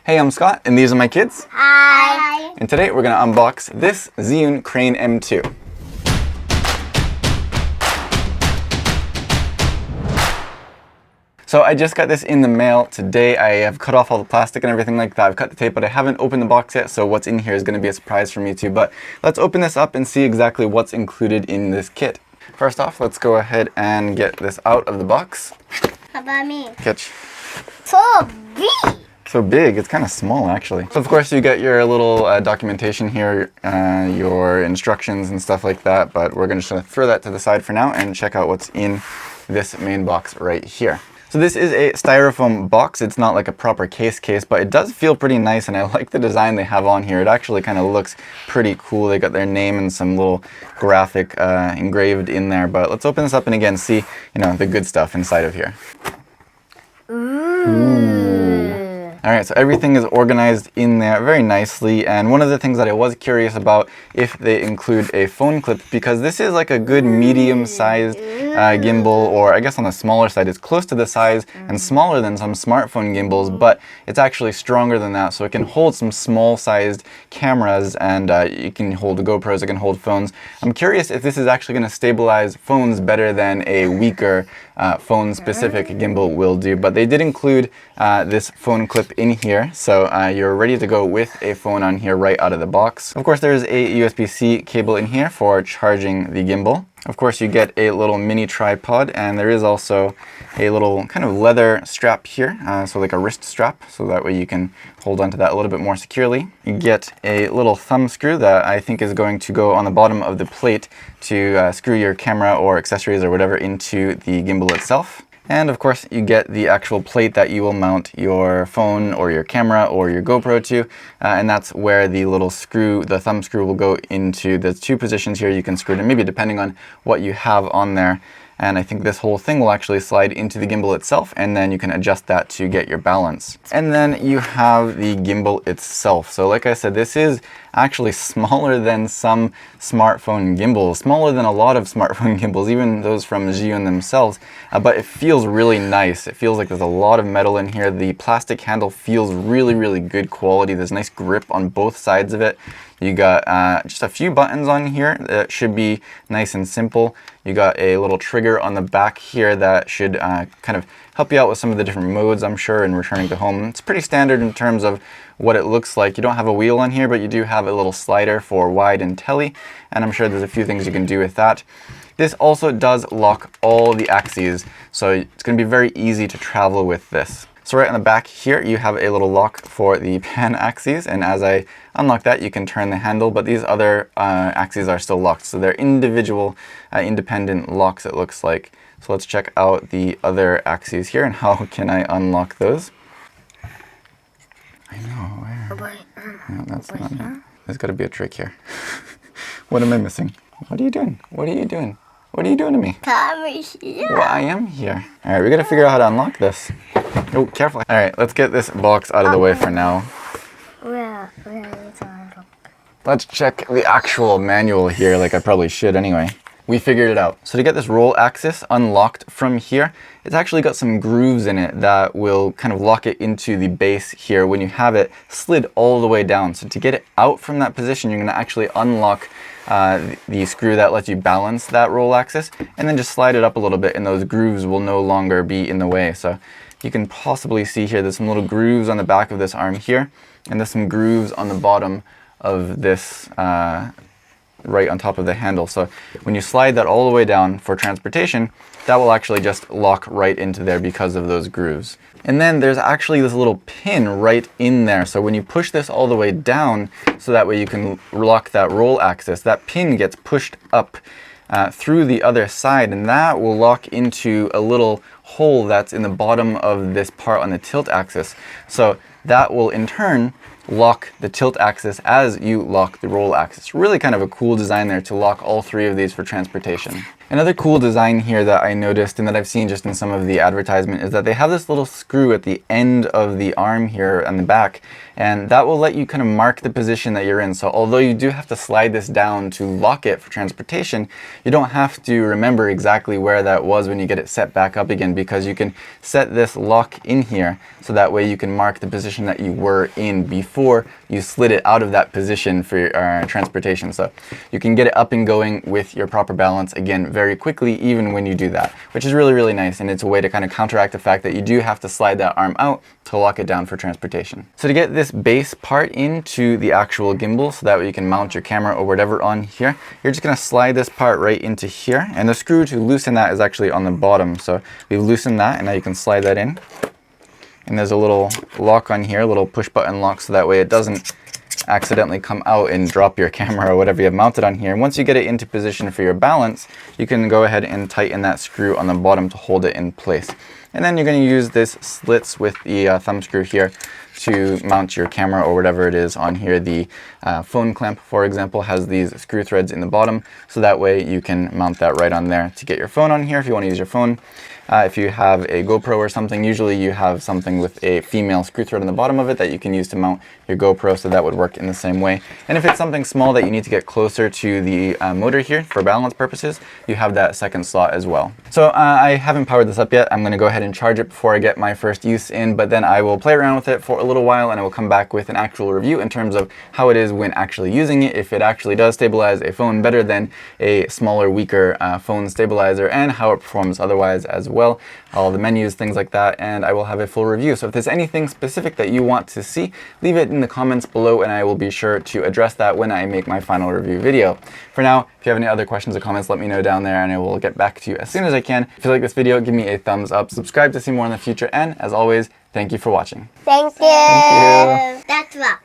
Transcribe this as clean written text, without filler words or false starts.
Hey, I'm Scott, and these are my kids. Hi. And today we're going to unbox this Zhiyun Crane-M2. So I just got this in the mail today. I have cut off all the plastic and everything like that. I've cut the tape, but I haven't opened the box yet, so what's in here is going to be a surprise for me too. But let's open this up and see exactly what's included in this kit. First off, let's go ahead and get this out of the box. How about me? Catch. So big. So big, it's kind of small actually. So of course you get your little documentation here, your instructions and stuff like that, but we're just gonna throw that to the side for now and check out what's in this main box right here. So this is a styrofoam box. It's not like a proper case, but it does feel pretty nice, and I like the design they have on here. It actually kind of looks pretty cool. They got their name and some little graphic engraved in there, but let's open this up and again see, the good stuff inside of here. All right, so everything is organized in there very nicely, and one of the things that I was curious about if they include a phone clip, because this is like a good medium-sized gimbal, or I guess on the smaller side, it's close to the size and smaller than some smartphone gimbals, but it's actually stronger than that, so it can hold some small-sized cameras, and you can hold GoPros, it can hold phones. I'm curious if this is actually going to stabilize phones better than a weaker phone-specific gimbal will do, but they did include this phone clip in here, so you're ready to go with a phone on here right out of the box. Of course, there's a USB-C cable in here for charging the gimbal. Of course, you get a little mini tripod, and there is also a little kind of leather strap here, so like a wrist strap, so that way you can hold onto that a little bit more securely. You get a little thumb screw that I think is going to go on the bottom of the plate to screw your camera or accessories or whatever into the gimbal itself. And of course, you get the actual plate that you will mount your phone or your camera or your GoPro to, and that's where the little screw, the thumb screw, will go into the two positions here. You can screw it in, maybe depending on what you have on there. And I think this whole thing will actually slide into the gimbal itself, and then you can adjust that to get your balance. And then you have the gimbal itself. So like I said, this is actually smaller than some smartphone gimbals, smaller than a lot of smartphone gimbals, even those from Zhiyun themselves, but it feels really nice. It feels like there's a lot of metal in here. The plastic handle feels really, really good quality. There's nice grip on both sides of it. You got just a few buttons on here that should be nice and simple. You got a little trigger on the back here that should kind of help you out with some of the different modes, I'm sure, in returning to home. It's pretty standard in terms of what it looks like. You don't have a wheel on here, but you do have a little slider for wide and tele, and I'm sure there's a few things you can do with that. This also does lock all the axes, so it's going to be very easy to travel with this. So right on the back here, you have a little lock for the pan axes, and as I unlock that, you can turn the handle, but these other axes are still locked. So they're individual, independent locks, it looks like. So let's check out the other axes here, and how can I unlock those? I know, where? No, that's not it. There's got to be a trick here. What am I missing? What are you doing? What are you doing? What are you doing to me? Come here. Well, I am here. All right, we got to figure out how to unlock this. Oh, careful. All right, let's get this box out of the way for now. Where is our lock? Let's check the actual manual here, like I probably should anyway. We figured it out. So to get this roll axis unlocked from here, it's actually got some grooves in it that will kind of lock it into the base here when you have it slid all the way down. So to get it out from that position, you're going to actually unlock the screw that lets you balance that roll axis, and then just slide it up a little bit, and those grooves will no longer be in the way. So you can possibly see here, there's some little grooves on the back of this arm here, and there's some grooves on the bottom of this right on top of the handle. So when you slide that all the way down for transportation, that will actually just lock right into there because of those grooves. And then there's actually this little pin right in there. So when you push this all the way down, so that way you can lock that roll axis, that pin gets pushed up through the other side, and that will lock into a little hole that's in the bottom of this part on the tilt axis. So that will in turn lock the tilt axis as you lock the roll axis. Really kind of a cool design there to lock all three of these for transportation. Another cool design here that I noticed and that I've seen just in some of the advertisement is that they have this little screw at the end of the arm here on the back, and that will let you kind of mark the position that you're in. So although you do have to slide this down to lock it for transportation, you don't have to remember exactly where that was when you get it set back up again, because you can set this lock in here so that way you can mark the position that you were in before you slid it out of that position for your transportation. So you can get it up and going with your proper balance again very quickly, even when you do that, which is really, really nice. And it's a way to kind of counteract the fact that you do have to slide that arm out to lock it down for transportation. So to get this base part into the actual gimbal, so that way you can mount your camera or whatever on here, you're just going to slide this part right into here, and the screw to loosen that is actually on the bottom. So we loosen that, and now you can slide that in. And there's a little lock on here, a little push button lock, so that way it doesn't accidentally come out and drop your camera or whatever you have mounted on here. And once you get it into position for your balance, you can go ahead and tighten that screw on the bottom to hold it in place. And then you're going to use this slits with the thumb screw here to mount your camera or whatever it is on here. The phone clamp, for example, has these screw threads in the bottom, so that way you can mount that right on there to get your phone on here if you want to use your phone. If you have a GoPro or something, usually you have something with a female screw thread on the bottom of it that you can use to mount your GoPro, so that would work in the same way. And if it's something small that you need to get closer to the motor here for balance purposes, you have that second slot as well. So I haven't powered this up yet. I'm going to go ahead and charge it before I get my first use in, but then I will play around with it for a little while, and I will come back with an actual review in terms of how it is when actually using it, if it actually does stabilize a phone better than a smaller, weaker phone stabilizer, and how it performs otherwise as well, all the menus, things like that, and I will have a full review. So if there's anything specific that you want to see, leave it in the comments below, and I will be sure to address that when I make my final review video. For now, if you have any other questions or comments, let me know down there, and I will get back to you as soon as I can. If you like this video, give me a thumbs up, subscribe to see more in the future, and as always, thank you for watching. Thank you. Thank you. That's what.